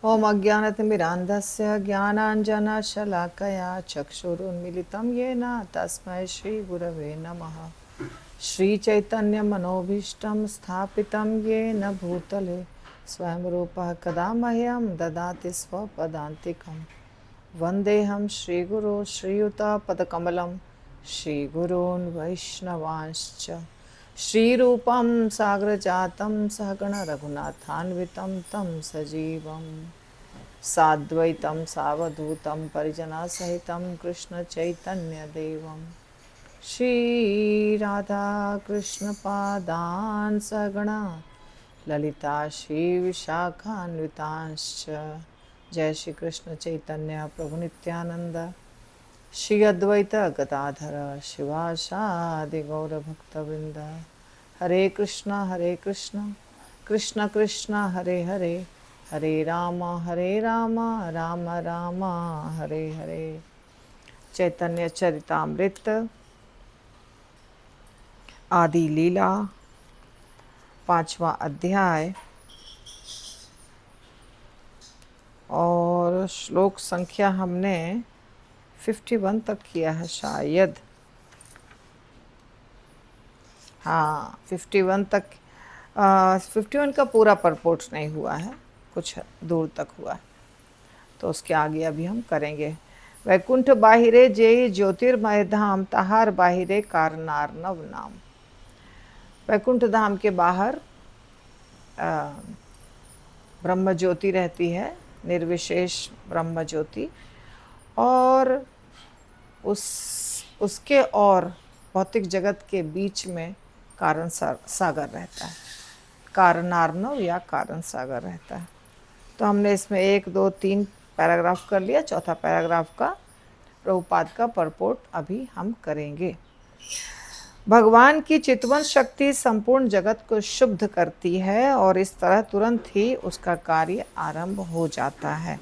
ॐ अज्ञानतिमिरान्धस्य ज्ञानाञ्जनशलाकया चक्षुरुन्मिलितं येन तस्मै श्रीगुरवे नमः। श्रीचैतन्यमनोभीष्टं स्थापितं येन भूतले स्वयं रूपः कदा मह्यं ददाति स्वपदान्तिकं। वन्देऽहं श्रीगुरो श्रीयुतपदकमलं श्रीगुरून् वैष्णवांश्च श्रीरूपं साग्रजातं सहगण रघुनाथान्वितं तं सजीवं साद्वैतं सावधूतं परिजनसहितं कृष्णचैतन्यदेवं श्रीराधाकृष्णपादान् सगणा ललिता श्रीविशाखान्वितांश्च। जय श्री कृष्ण चैतन्य प्रभु नित्यानंद श्री अद्वैत गदाधर शिवासादि गौरभक्तवृंद। हरे कृष्ण कृष्ण कृष्ण हरे हरे, हरे राम राम राम हरे हरे। चैतन्य चरितामृत आदि लीला 5वां अध्याय और श्लोक संख्या हमने 51 तक किया है शायद। हाँ 51 तक। 51 का पूरा परपोर्ट नहीं हुआ है, कुछ दूर तक हुआ है, तो उसके आगे अभी हम करेंगे। वैकुंठ बाहिरे जेई ज्योतिर्मय धाम, तहार बाहिरे कारनार्णव नाम। वैकुंठ धाम के बाहर ब्रह्म ज्योति रहती है, निर्विशेष ब्रह्म ज्योति, और उसके और भौतिक जगत के बीच में कारण सागर रहता है, कारणार्णव या कारण सागर रहता है। तो हमने इसमें 1 2 3 पैराग्राफ कर लिया, चौथा पैराग्राफ का प्रभुपाद का परपोर्ट अभी हम करेंगे। भगवान की चितवन शक्ति संपूर्ण जगत को शुद्ध करती है और इस तरह तुरंत ही उसका कार्य आरंभ हो जाता है।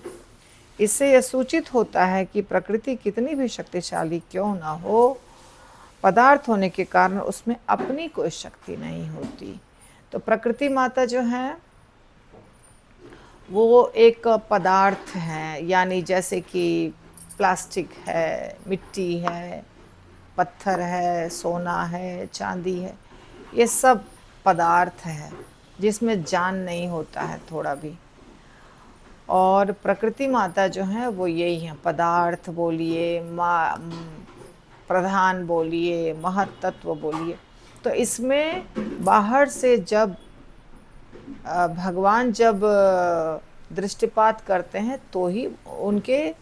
इससे यह सूचित होता है कि प्रकृति कितनी भी शक्तिशाली क्यों ना हो, पदार्थ होने के कारण उसमें अपनी कोई शक्ति नहीं होती। तो प्रकृति माता जो है वो एक पदार्थ है, यानी जैसे कि प्लास्टिक है, मिट्टी है, पत्थर है, सोना है, चांदी है, ये सब पदार्थ है जिसमें जान नहीं होता है थोड़ा भी। और प्रकृति माता जो है वो यही है, पदार्थ बोलिए, प्रधान बोलिए, महत्त्व बोलिए। तो इसमें बाहर से जब भगवान जब दृष्टिपात करते हैं तो ही उनके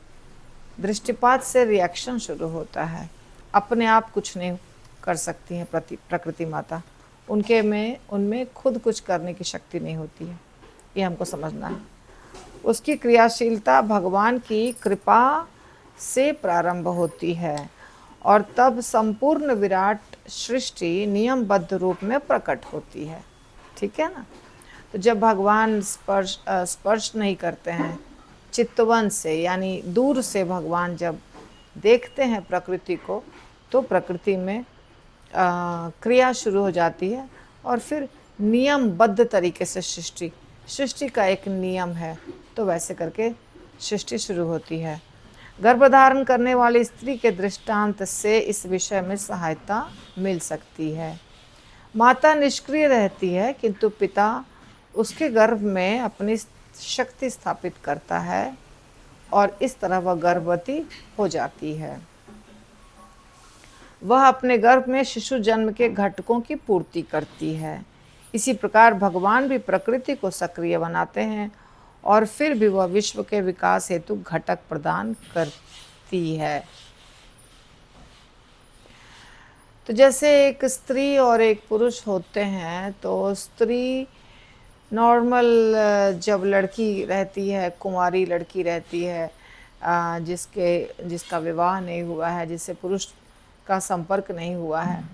दृष्टिपात से रिएक्शन शुरू होता है। अपने आप कुछ नहीं कर सकती हैं प्रकृति माता, उनमें खुद कुछ करने की शक्ति नहीं होती है, ये हमको समझना है। उसकी क्रियाशीलता भगवान की कृपा से प्रारंभ होती है और तब संपूर्ण विराट सृष्टि नियमबद्ध रूप में प्रकट होती है। ठीक है ना। तो जब भगवान स्पर्श नहीं करते हैं चित्तवन से, यानी दूर से भगवान जब देखते हैं प्रकृति को, तो प्रकृति में क्रिया शुरू हो जाती है और फिर नियमबद्ध तरीके से सृष्टि का एक नियम है, तो वैसे करके सृष्टि शुरू होती है। गर्भधारण करने वाली स्त्री के दृष्टांत से इस विषय में सहायता मिल सकती है। माता निष्क्रिय रहती है किंतु पिता उसके गर्भ में अपनी शक्ति स्थापित करता है और इस तरह वह गर्भवती हो जाती है। वह अपने गर्भ में शिशु जन्म के घटकों की पूर्ति करती है। इसी प्रकार भगवान भी प्रकृति को सक्रिय बनाते हैं और फिर भी वह विश्व के विकास हेतु घटक प्रदान करती है। तो जैसे एक स्त्री और एक पुरुष होते हैं, तो स्त्री नॉर्मल जब लड़की रहती है, कुंवारी लड़की रहती है, जिसका विवाह नहीं हुआ है, जिससे पुरुष का संपर्क नहीं हुआ है,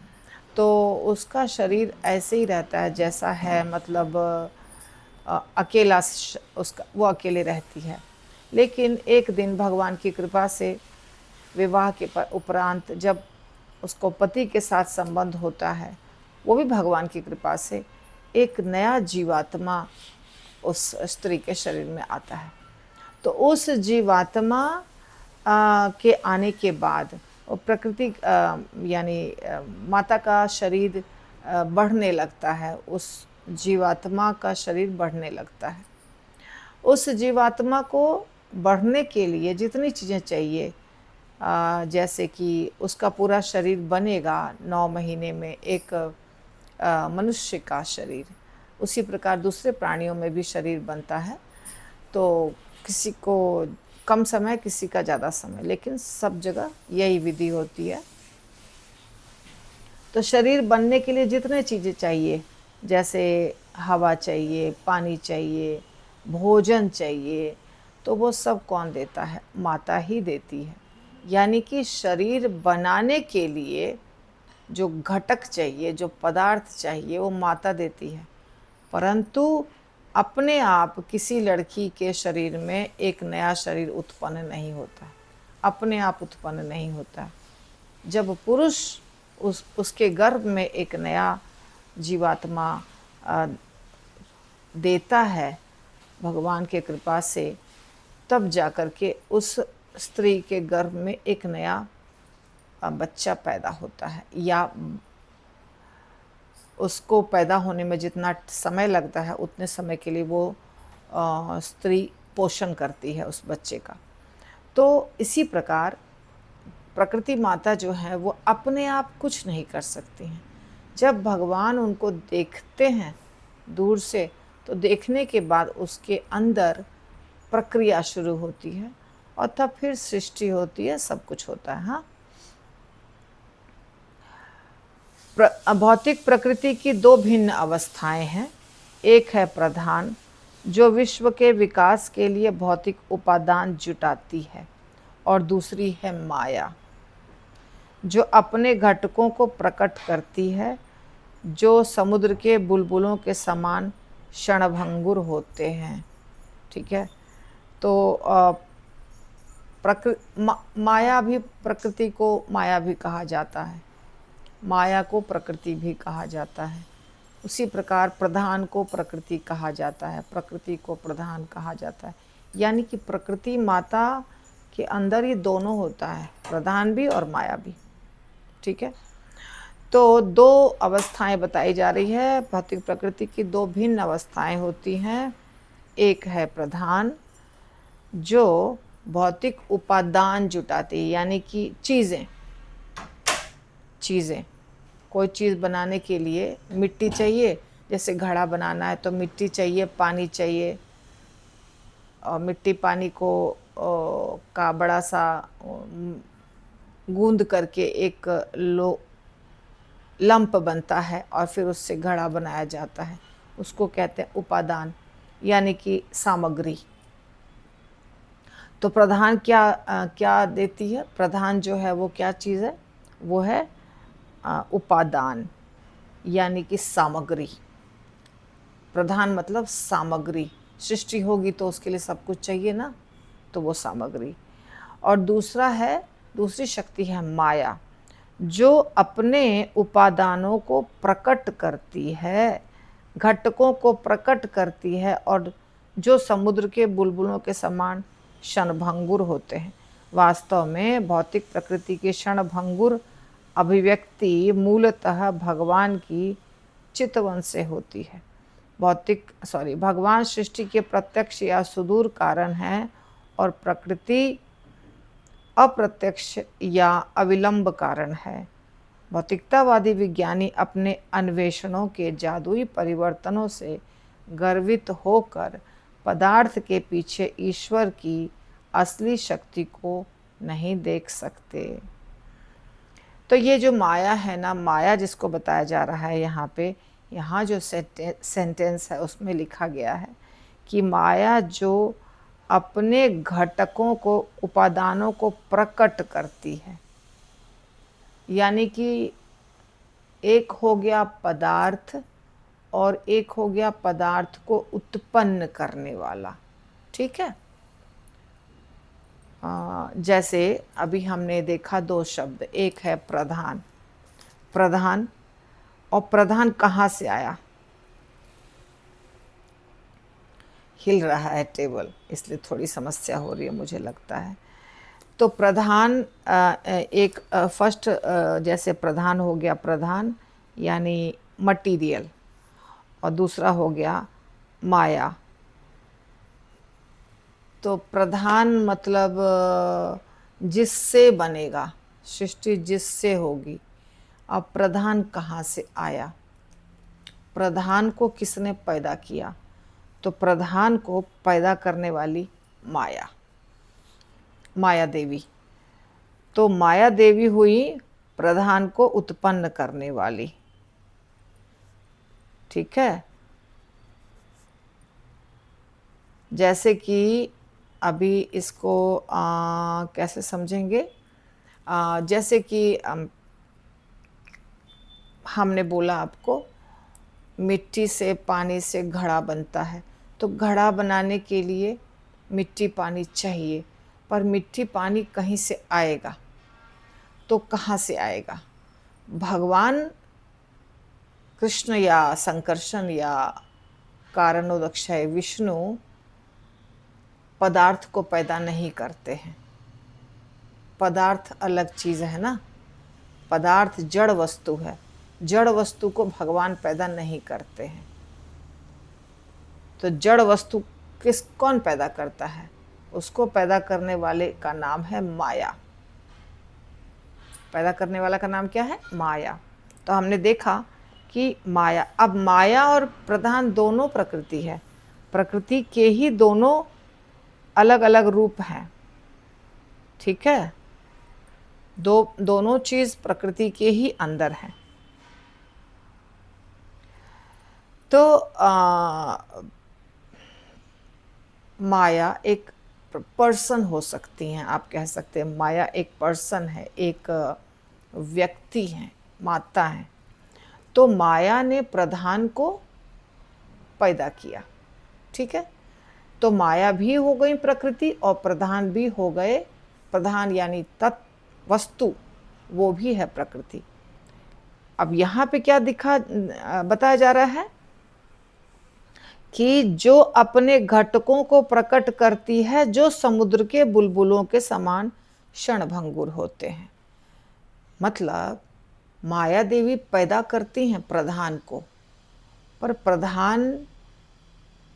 तो उसका शरीर ऐसे ही रहता है जैसा है, मतलब अकेला उसका, वो अकेले रहती है। लेकिन एक दिन भगवान की कृपा से विवाह के उपरांत जब उसको पति के साथ संबंध होता है, वो भी भगवान की कृपा से एक नया जीवात्मा उस स्त्री के शरीर में आता है। तो उस जीवात्मा के आने के बाद वो प्रकृति यानी माता का शरीर बढ़ने लगता है, उस जीवात्मा का शरीर बढ़ने लगता है। उस जीवात्मा को बढ़ने के लिए जितनी चीज़ें चाहिए, जैसे कि उसका पूरा शरीर बनेगा 9 महीने में एक मनुष्य का शरीर, उसी प्रकार दूसरे प्राणियों में भी शरीर बनता है। तो किसी को कम समय, किसी का ज़्यादा समय, लेकिन सब जगह यही विधि होती है। तो शरीर बनने के लिए जितने चीज़ें चाहिए, जैसे हवा चाहिए, पानी चाहिए, भोजन चाहिए, तो वो सब कौन देता है? माता ही देती है। यानी कि शरीर बनाने के लिए जो घटक चाहिए, जो पदार्थ चाहिए, वो माता देती है। परंतु अपने आप किसी लड़की के शरीर में एक नया शरीर उत्पन्न नहीं होता, अपने आप उत्पन्न नहीं होता। जब पुरुष उसके गर्भ में एक नया जीवात्मा देता है भगवान के कृपा से, तब जाकर के उस स्त्री के गर्भ में एक नया बच्चा पैदा होता है। या उसको पैदा होने में जितना समय लगता है, उतने समय के लिए वो स्त्री पोषण करती है उस बच्चे का। तो इसी प्रकार प्रकृति माता जो है वो अपने आप कुछ नहीं कर सकती हैं। जब भगवान उनको देखते हैं दूर से, तो देखने के बाद उसके अंदर प्रक्रिया शुरू होती है और तब फिर सृष्टि होती है, सब कुछ होता है। हाँ, भौतिक प्रकृति की दो भिन्न अवस्थाएं हैं। एक है प्रधान, जो विश्व के विकास के लिए भौतिक उपादान जुटाती है, और दूसरी है माया, जो अपने घटकों को प्रकट करती है, जो समुद्र के बुलबुलों के समान क्षणभंगुर होते हैं। ठीक है, तो माया भी, प्रकृति को माया भी कहा जाता है, माया को प्रकृति भी कहा जाता है। उसी प्रकार प्रधान को प्रकृति कहा जाता है, प्रकृति को प्रधान कहा जाता है। यानी कि प्रकृति माता के अंदर ये दोनों होता है, प्रधान भी और माया भी। ठीक है, तो दो अवस्थाएं बताई जा रही है। भौतिक प्रकृति की दो भिन्न अवस्थाएं होती हैं। एक है प्रधान, जो भौतिक उपादान जुटाती है, यानी कि चीज़ें, कोई चीज़ बनाने के लिए मिट्टी चाहिए। जैसे घड़ा बनाना है तो मिट्टी चाहिए, पानी चाहिए, और मिट्टी पानी को का बड़ा सा गूंद करके एक लंप बनता है और फिर उससे घड़ा बनाया जाता है। उसको कहते हैं उपादान, यानी कि सामग्री। तो प्रधान क्या देती है? प्रधान जो है वो क्या चीज़ है? वो है उपादान, यानी कि सामग्री। प्रधान मतलब सामग्री। सृष्टि होगी तो उसके लिए सब कुछ चाहिए ना, तो वो सामग्री। और दूसरी शक्ति है माया, जो अपने उपादानों को प्रकट करती है, घटकों को प्रकट करती है, और जो समुद्र के बुलबुलों के समान क्षणभंगुर होते हैं। वास्तव में भौतिक प्रकृति की क्षणभंगुर अभिव्यक्ति मूलतः भगवान की चितवन से होती है। भगवान सृष्टि के प्रत्यक्ष या सुदूर कारण है, और प्रकृति अप्रत्यक्ष या अविलंब कारण है। भौतिकतावादी विज्ञानी अपने अन्वेषणों के जादुई परिवर्तनों से गर्वित होकर पदार्थ के पीछे ईश्वर की असली शक्ति को नहीं देख सकते। तो ये जो माया है ना, माया जिसको बताया जा रहा है यहाँ जो सेंटेंस है उसमें लिखा गया है कि माया जो अपने घटकों को, उपादानों को प्रकट करती है। यानी कि एक हो गया पदार्थ और एक हो गया पदार्थ को उत्पन्न करने वाला। ठीक है, जैसे अभी हमने देखा दो शब्द, एक है प्रधान। और प्रधान कहाँ से आया? हिल रहा है टेबल, इसलिए थोड़ी समस्या हो रही है मुझे लगता है। तो प्रधान एक फर्स्ट जैसे प्रधान हो गया, प्रधान यानी मटीरियल, और दूसरा हो गया माया। तो प्रधान मतलब जिससे बनेगा, सृष्टि जिससे होगी। अब प्रधान कहाँ से आया, प्रधान को किसने पैदा किया? तो प्रधान को पैदा करने वाली माया, माया देवी। तो माया देवी हुई प्रधान को उत्पन्न करने वाली, ठीक है। जैसे कि अभी इसको कैसे समझेंगे? जैसे कि हमने बोला आपको मिट्टी से पानी से घड़ा बनता है, तो घड़ा बनाने के लिए मिट्टी पानी चाहिए, पर मिट्टी पानी कहीं से आएगा, तो कहाँ से आएगा? भगवान कृष्ण या संकर्षण या कारणोदक्षय विष्णु पदार्थ को पैदा नहीं करते हैं। पदार्थ अलग चीज़ है ना, पदार्थ जड़ वस्तु है, जड़ वस्तु को भगवान पैदा नहीं करते हैं। तो जड़ वस्तु कौन पैदा करता है? उसको पैदा करने वाले का नाम है माया। पैदा करने वाला का नाम क्या है? माया। तो हमने देखा कि माया, अब माया और प्रधान दोनों प्रकृति है, प्रकृति के ही दोनों अलग अलग रूप हैं, ठीक है। दोनों चीज प्रकृति के ही अंदर हैं। तो माया एक पर्सन हो सकती हैं, आप कह सकते हैं माया एक पर्सन है, एक व्यक्ति है, माता है। तो माया ने प्रधान को पैदा किया, ठीक है। तो माया भी हो गई प्रकृति और प्रधान भी हो गए, प्रधान यानी तत्व वस्तु, वो भी है प्रकृति। अब यहाँ पे क्या बताया जा रहा है कि जो अपने घटकों को प्रकट करती है, जो समुद्र के बुलबुलों के समान क्षणभंगुर होते हैं। मतलब माया देवी पैदा करती हैं प्रधान को, पर प्रधान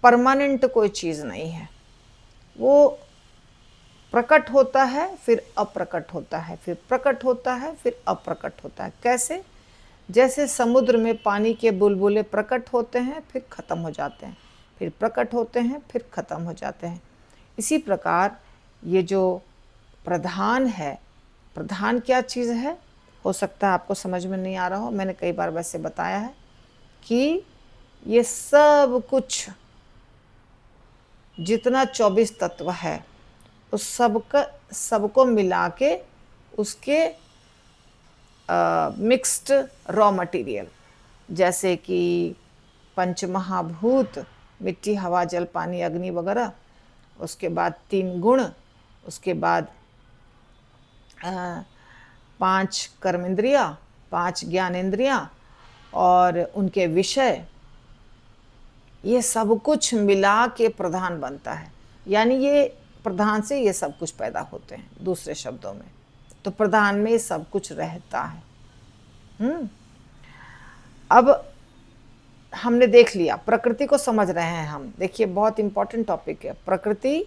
परमानेंट कोई चीज़ नहीं है, वो प्रकट होता है फिर अप्रकट होता है, फिर प्रकट होता है फिर अप्रकट होता है। कैसे? जैसे समुद्र में पानी के बुलबुले प्रकट होते हैं फिर ख़त्म हो जाते हैं, फिर प्रकट होते हैं फिर ख़त्म हो जाते हैं। इसी प्रकार ये जो प्रधान है, प्रधान क्या चीज़ है? हो सकता है आपको समझ में नहीं आ रहा हो, मैंने कई बार वैसे बताया है कि ये सब कुछ जितना 24 तत्व है उस सबको मिला के उसके मिक्स्ड रॉ मटेरियल, जैसे कि पंचमहाभूत, मिट्टी हवा जल पानी अग्नि वगैरह, उसके बाद 3 गुण, उसके बाद 5 कर्मेंद्रियाँ, 5 ज्ञानेंद्रियाँ और उनके विषय, ये सब कुछ मिला के प्रधान बनता है। यानी ये प्रधान से ये सब कुछ पैदा होते हैं, दूसरे शब्दों में। तो प्रधान में सब कुछ रहता है। अब हमने देख लिया, प्रकृति को समझ रहे हैं हम। देखिए बहुत इंपॉर्टेंट टॉपिक है, प्रकृति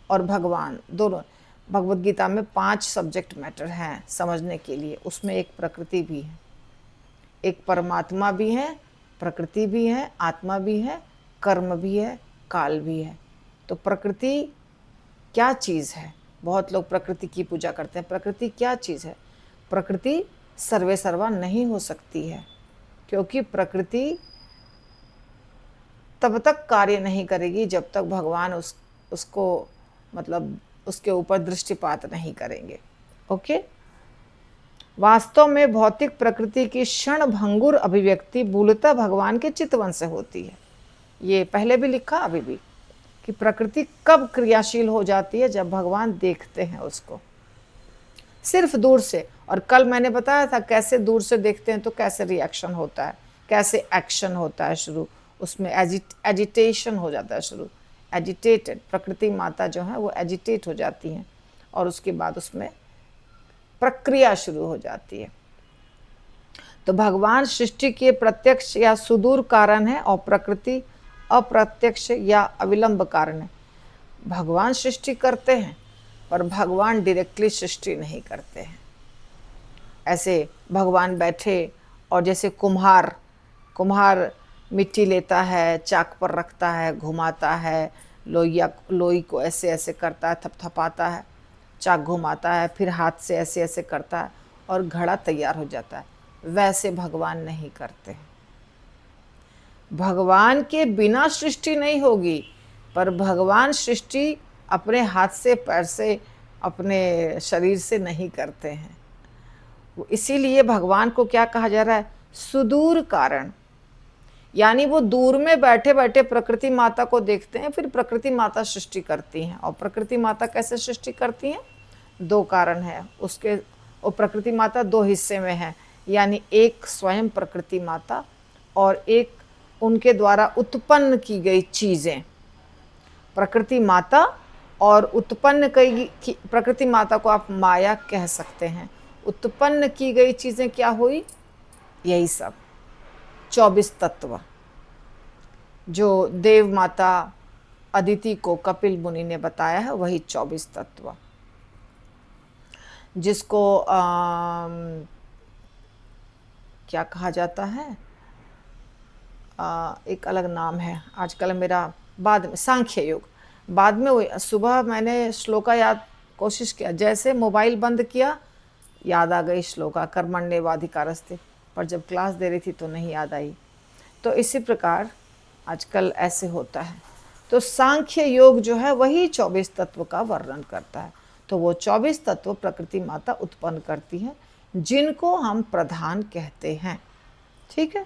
और भगवान दोनों। भगवत गीता में 5 सब्जेक्ट मैटर हैं समझने के लिए, उसमें एक प्रकृति भी है, एक परमात्मा भी है, प्रकृति भी है, आत्मा भी है, कर्म भी है, काल भी है। तो प्रकृति क्या चीज़ है? बहुत लोग प्रकृति की पूजा करते हैं। प्रकृति क्या चीज़ है? प्रकृति सर्वे सर्वा नहीं हो सकती है, क्योंकि प्रकृति तब तक कार्य नहीं करेगी जब तक भगवान उसको मतलब उसके ऊपर दृष्टिपात नहीं करेंगे। ओके। वास्तव में भौतिक प्रकृति की क्षणभंगुर अभिव्यक्ति मूलतः भगवान के चितवन से होती है। ये पहले भी लिखा, अभी भी, कि प्रकृति कब क्रियाशील हो जाती है? जब भगवान देखते हैं उसको सिर्फ दूर से। और कल मैंने बताया था कैसे दूर से देखते हैं तो कैसे रिएक्शन होता है, कैसे एक्शन होता है शुरू, उसमें एजिटेशन हो जाता है शुरू, एजिटेटेड, प्रकृति माता जो है वो एजिटेट हो जाती हैं और उसके बाद उसमें प्रक्रिया शुरू हो जाती है। तो भगवान सृष्टि के प्रत्यक्ष या सुदूर कारण है और प्रकृति अप्रत्यक्ष या अविलंब कारण है। भगवान सृष्टि करते हैं पर भगवान डायरेक्टली सृष्टि नहीं करते हैं। ऐसे भगवान बैठे और जैसे कुम्हार मिट्टी लेता है, चाक पर रखता है, घुमाता है, लोई को ऐसे ऐसे करता है, थपथपाता है, चाक घुमाता है, फिर हाथ से ऐसे ऐसे करता है और घड़ा तैयार हो जाता है। वैसे भगवान नहीं करते हैं। भगवान के बिना सृष्टि नहीं होगी, पर भगवान सृष्टि अपने हाथ से, पैर से, अपने शरीर से नहीं करते हैं। इसीलिए भगवान को क्या कहा जा रहा है? सुदूर कारण। यानी वो दूर में बैठे बैठे प्रकृति माता को देखते हैं, फिर प्रकृति माता सृष्टि करती हैं। और प्रकृति माता कैसे सृष्टि करती हैं? दो कारण है उसके। और प्रकृति माता दो हिस्से में है, यानी एक स्वयं प्रकृति माता और एक उनके द्वारा उत्पन्न की गई चीज़ें। प्रकृति माता और उत्पन्न की प्रकृति माता को आप माया कह सकते हैं। उत्पन्न की गई चीज़ें क्या हुई? यही सब 24 तत्व जो देव माता अदिति को कपिल मुनि ने बताया है, वही 24 तत्व, जिसको क्या कहा जाता है? एक अलग नाम है आजकल मेरा, बाद में सांख्य योग। बाद में सुबह मैंने श्लोका याद कोशिश किया, जैसे मोबाइल बंद किया याद आ गई श्लोका, कर्मण्येवाधिकारस्ते, पर जब क्लास दे रही थी तो नहीं याद आई। तो इसी प्रकार आजकल ऐसे होता है। तो सांख्य योग जो है वही 24 तत्व का वर्णन करता है। तो वो 24 तत्व प्रकृति माता उत्पन्न करती है, जिनको हम प्रधान कहते हैं। ठीक है,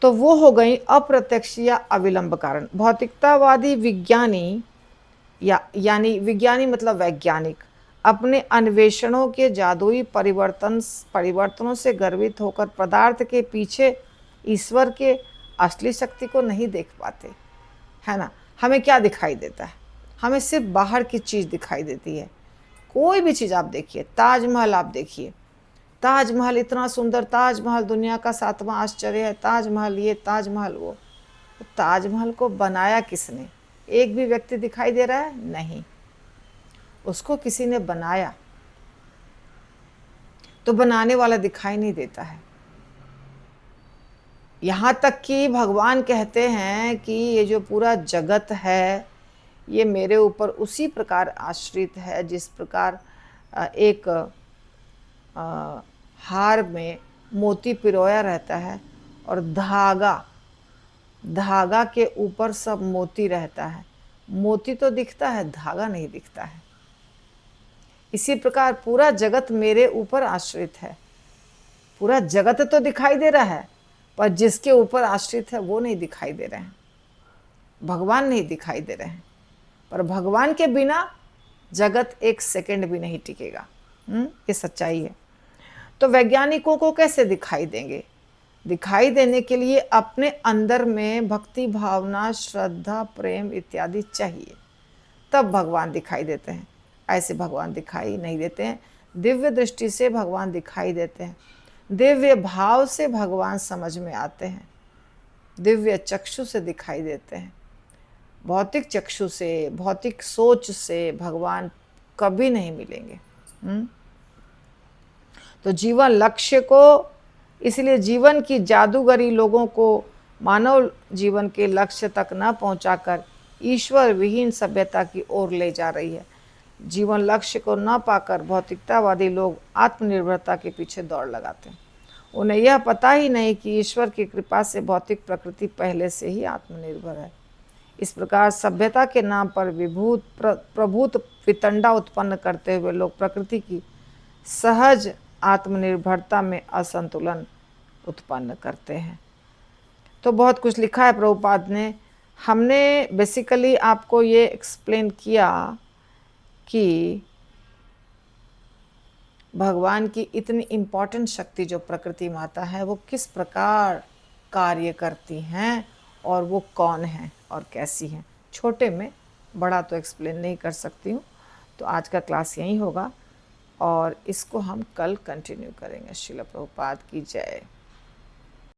तो वो हो गई अप्रत्यक्ष या अविलंब कारण। भौतिकतावादी विज्ञानी यानी विज्ञानी मतलब वैज्ञानिक अपने अन्वेषणों के जादुई परिवर्तनों से गर्वित होकर पदार्थ के पीछे ईश्वर के असली शक्ति को नहीं देख पाते, है ना। हमें क्या दिखाई देता है? हमें सिर्फ बाहर की चीज़ दिखाई देती है। कोई भी चीज़ आप देखिए, ताजमहल आप देखिए, ताजमहल इतना सुंदर, ताजमहल दुनिया का 7वां आश्चर्य है, ताजमहल ये, ताजमहल वो। ताजमहल को बनाया किसने? एक भी व्यक्ति दिखाई दे रहा है? नहीं, उसको किसी ने बनाया, तो बनाने वाला दिखाई नहीं देता है। यहाँ तक कि भगवान कहते हैं कि ये जो पूरा जगत है ये मेरे ऊपर उसी प्रकार आश्रित है जिस प्रकार एक हार में मोती पिरोया रहता है और धागा के ऊपर सब मोती रहता है। मोती तो दिखता है, धागा नहीं दिखता है। इसी प्रकार पूरा जगत मेरे ऊपर आश्रित है। पूरा जगत तो दिखाई दे रहा है, पर जिसके ऊपर आश्रित है वो नहीं दिखाई दे रहे हैं। भगवान नहीं दिखाई दे रहे हैं, पर भगवान के बिना जगत एक सेकंड भी नहीं टिकेगा। ये सच्चाई है। तो वैज्ञानिकों को कैसे दिखाई देंगे? दिखाई देने के लिए अपने अंदर में भक्ति भावना, श्रद्धा, प्रेम इत्यादि चाहिए, तब भगवान दिखाई देते हैं। ऐसे भगवान दिखाई नहीं देते हैं। दिव्य दृष्टि से भगवान दिखाई देते हैं, दिव्य भाव से भगवान समझ में आते हैं, दिव्य चक्षु से दिखाई देते हैं। भौतिक चक्षु से, भौतिक सोच से भगवान कभी नहीं मिलेंगे। तो जीवन लक्ष्य को, इसलिए जीवन की जादूगरी लोगों को मानव जीवन के लक्ष्य तक न पहुंचाकर ईश्वर विहीन सभ्यता की ओर ले जा रही है। जीवन लक्ष्य को न पाकर भौतिकतावादी लोग आत्मनिर्भरता के पीछे दौड़ लगाते हैं। उन्हें यह पता ही नहीं कि ईश्वर की कृपा से भौतिक प्रकृति पहले से ही आत्मनिर्भर है। इस प्रकार सभ्यता के नाम पर प्रभूत वितंडा उत्पन्न करते हुए लोग प्रकृति की सहज आत्मनिर्भरता में असंतुलन उत्पन्न करते हैं। तो बहुत कुछ लिखा है प्रभुपाद ने। हमने बेसिकली आपको ये एक्सप्लेन किया कि भगवान की इतनी इम्पॉर्टेंट शक्ति जो प्रकृति माता है वो किस प्रकार कार्य करती हैं और वो कौन है और कैसी हैं। छोटे में, बड़ा तो एक्सप्लेन नहीं कर सकती हूँ। तो आज का क्लास यहीं होगा और इसको हम कल कंटिन्यू करेंगे। श्रील प्रभुपाद की जय।